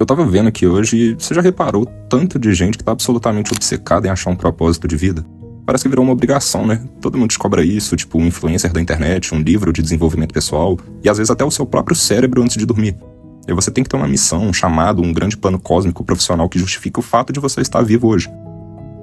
Eu tava vendo aqui hoje e você já reparou tanto de gente que tá absolutamente obcecada em achar um propósito de vida? Parece que virou uma obrigação, né? Todo mundo descobre isso, tipo um influencer da internet, um livro de desenvolvimento pessoal e às vezes até o seu próprio cérebro antes de dormir. E você tem que ter uma missão, um chamado, um grande plano cósmico profissional que justifique o fato de você estar vivo hoje.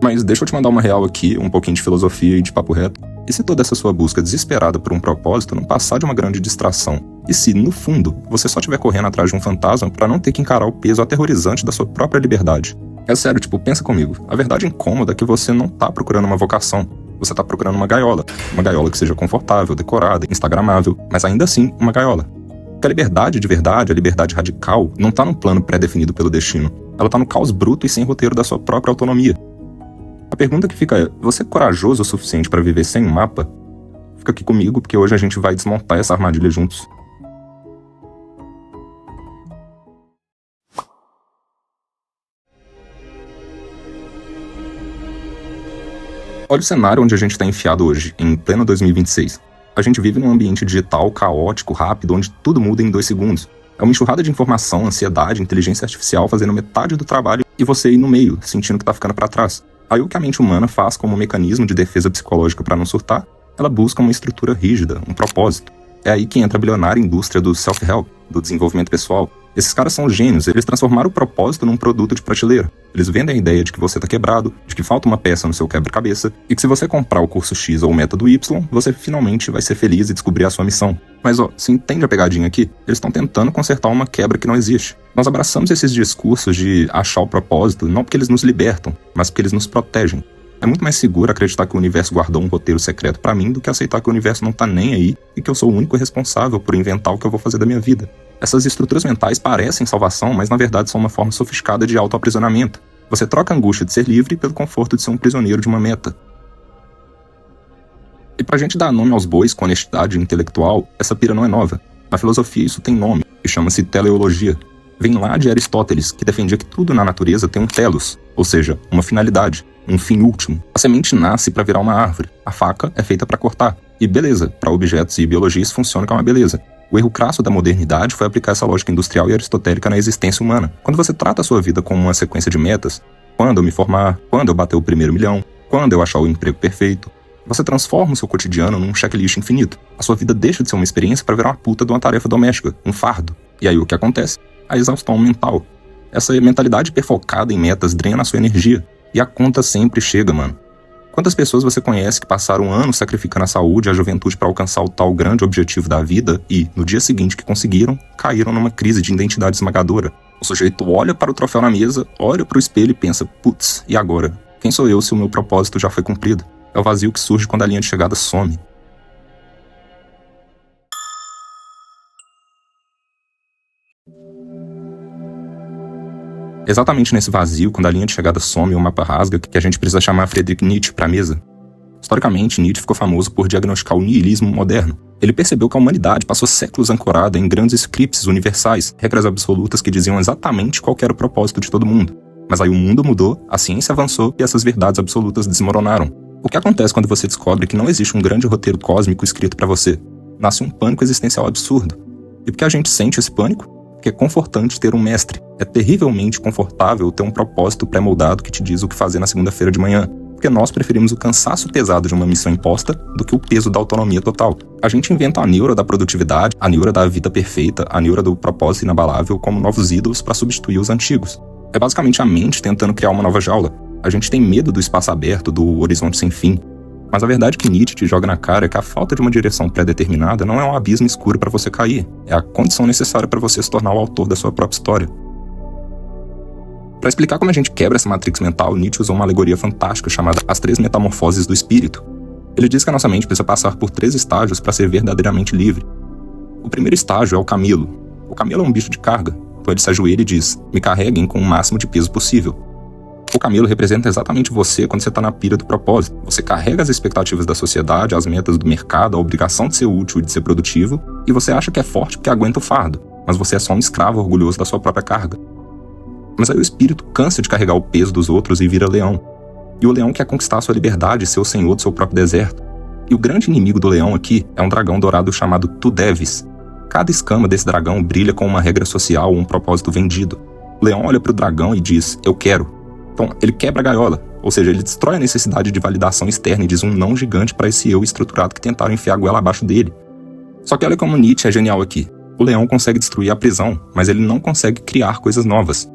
Mas deixa eu te mandar uma real aqui, um pouquinho de filosofia e de papo reto. E se toda essa sua busca desesperada por um propósito não passar de uma grande distração? E se, no fundo, você só estiver correndo atrás de um fantasma para não ter que encarar o peso aterrorizante da sua própria liberdade? É sério, pensa comigo. A verdade incômoda é que você não tá procurando uma vocação. Você tá procurando uma gaiola. Uma gaiola que seja confortável, decorada, instagramável, mas ainda assim uma gaiola. Porque a liberdade de verdade, a liberdade radical, não tá num plano pré-definido pelo destino. Ela tá no caos bruto e sem roteiro da sua própria autonomia. A pergunta que fica é, você é corajoso o suficiente para viver sem um mapa? Fica aqui comigo, porque hoje a gente vai desmontar essa armadilha juntos. Olha o cenário onde a gente está enfiado hoje, em pleno 2026. A gente vive num ambiente digital caótico, rápido, onde tudo muda em 2 segundos. É uma enxurrada de informação, ansiedade, inteligência artificial fazendo metade do trabalho e você aí no meio, sentindo que tá ficando para trás. Aí o que a mente humana faz como mecanismo de defesa psicológica para não surtar? Ela busca uma estrutura rígida, um propósito. É aí que entra a bilionária indústria do self-help, do desenvolvimento pessoal. Esses caras são gênios, eles transformaram o propósito num produto de prateleira. Eles vendem a ideia de que você tá quebrado, de que falta uma peça no seu quebra-cabeça, e que se você comprar o curso X ou o método Y, você finalmente vai ser feliz e descobrir a sua missão. Mas você entende a pegadinha aqui? Eles estão tentando consertar uma quebra que não existe. Nós abraçamos esses discursos de achar o propósito, não porque eles nos libertam, mas porque eles nos protegem. É muito mais seguro acreditar que o universo guardou um roteiro secreto pra mim do que aceitar que o universo não tá nem aí e que eu sou o único responsável por inventar o que eu vou fazer da minha vida. Essas estruturas mentais parecem salvação, mas na verdade são uma forma sofisticada de autoaprisionamento. Você troca a angústia de ser livre pelo conforto de ser um prisioneiro de uma meta. E pra gente dar nome aos bois com honestidade intelectual, essa pira não é nova. Na filosofia isso tem nome, e chama-se teleologia. Vem lá de Aristóteles, que defendia que tudo na natureza tem um telos, ou seja, uma finalidade, um fim último. A semente nasce para virar uma árvore, a faca é feita para cortar. E beleza, para objetos e biologia isso funciona que é uma beleza. O erro crasso da modernidade foi aplicar essa lógica industrial e aristotélica na existência humana. Quando você trata a sua vida como uma sequência de metas, quando eu me formar, quando eu bater o primeiro milhão, quando eu achar o emprego perfeito, você transforma o seu cotidiano num checklist infinito. A sua vida deixa de ser uma experiência para virar uma puta de uma tarefa doméstica, um fardo. E aí o que acontece? A exaustão mental. Essa mentalidade hiperfocada em metas drena a sua energia. E a conta sempre chega, mano. Quantas pessoas você conhece que passaram anos sacrificando a saúde e a juventude para alcançar o tal grande objetivo da vida e, no dia seguinte que conseguiram, caíram numa crise de identidade esmagadora? O sujeito olha para o troféu na mesa, olha para o espelho e pensa, putz, e agora? Quem sou eu se o meu propósito já foi cumprido? É o vazio que surge quando a linha de chegada some. Exatamente nesse vazio, quando a linha de chegada some e o mapa rasga, que a gente precisa chamar Friedrich Nietzsche para a mesa. Historicamente, Nietzsche ficou famoso por diagnosticar o niilismo moderno. Ele percebeu que a humanidade passou séculos ancorada em grandes scripts universais, regras absolutas que diziam exatamente qual era o propósito de todo mundo. Mas aí o mundo mudou, a ciência avançou e essas verdades absolutas desmoronaram. O que acontece quando você descobre que não existe um grande roteiro cósmico escrito para você? Nasce um pânico existencial absurdo. E por que a gente sente esse pânico? Porque é confortante ter um mestre. É terrivelmente confortável ter um propósito pré-moldado que te diz o que fazer na segunda-feira de manhã. Porque nós preferimos o cansaço pesado de uma missão imposta do que o peso da autonomia total. A gente inventa a neura da produtividade, a neura da vida perfeita, a neura do propósito inabalável como novos ídolos para substituir os antigos. É basicamente a mente tentando criar uma nova jaula. A gente tem medo do espaço aberto, do horizonte sem fim. Mas a verdade que Nietzsche te joga na cara é que a falta de uma direção pré-determinada não é um abismo escuro para você cair. É a condição necessária para você se tornar o autor da sua própria história. Para explicar como a gente quebra essa matrix mental, Nietzsche usou uma alegoria fantástica chamada As 3 Metamorfoses do Espírito. Ele diz que a nossa mente precisa passar por 3 estágios para ser verdadeiramente livre. O primeiro estágio é o camelo. O camelo é um bicho de carga, então ele se ajoelha e diz, me carreguem com o máximo de peso possível. O camelo representa exatamente você quando você está na pira do propósito. Você carrega as expectativas da sociedade, as metas do mercado, a obrigação de ser útil e de ser produtivo, e você acha que é forte porque aguenta o fardo, mas você é só um escravo orgulhoso da sua própria carga. Mas aí o espírito cansa de carregar o peso dos outros e vira leão. E o leão quer conquistar a sua liberdade e ser o senhor do seu próprio deserto. E o grande inimigo do leão aqui é um dragão dourado chamado Tu Deves. Cada escama desse dragão brilha com uma regra social ou um propósito vendido. O leão olha pro dragão e diz, eu quero. Então, ele quebra a gaiola, ou seja, ele destrói a necessidade de validação externa e diz um não gigante para esse eu estruturado que tentaram enfiar a goela abaixo dele. Só que olha como Nietzsche é genial aqui. O leão consegue destruir a prisão, mas ele não consegue criar coisas novas.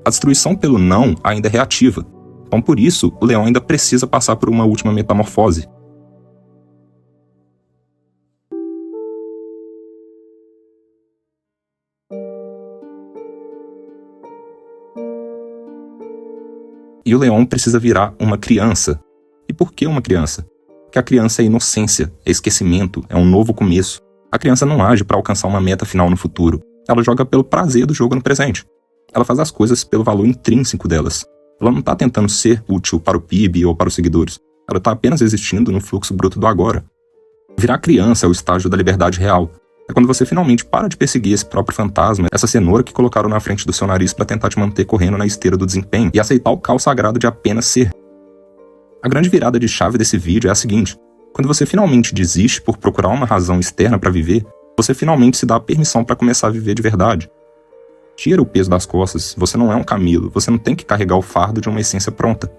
A destruição pelo não ainda é reativa. Então, por isso, o leão ainda precisa passar por uma última metamorfose. E o leão precisa virar uma criança. E por que uma criança? Porque a criança é inocência, é esquecimento, é um novo começo. A criança não age para alcançar uma meta final no futuro. Ela joga pelo prazer do jogo no presente. Ela faz as coisas pelo valor intrínseco delas. Ela não está tentando ser útil para o PIB ou para os seguidores. Ela está apenas existindo no fluxo bruto do agora. Virar criança é o estágio da liberdade real. É quando você finalmente para de perseguir esse próprio fantasma, essa cenoura que colocaram na frente do seu nariz para tentar te manter correndo na esteira do desempenho e aceitar o caos sagrado de apenas ser. A grande virada de chave desse vídeo é a seguinte: quando você finalmente desiste por procurar uma razão externa para viver, você finalmente se dá a permissão para começar a viver de verdade. Tira o peso das costas, você não é um camelo, você não tem que carregar o fardo de uma essência pronta.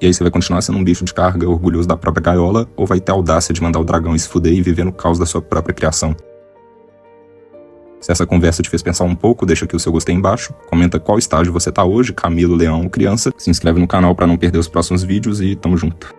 E aí você vai continuar sendo um bicho de carga orgulhoso da própria gaiola, ou vai ter a audácia de mandar o dragão se fuder e viver no caos da sua própria criação? Se essa conversa te fez pensar um pouco, deixa aqui o seu gostei embaixo, comenta qual estágio você tá hoje, camelo, leão ou criança, se inscreve no canal para não perder os próximos vídeos e tamo junto.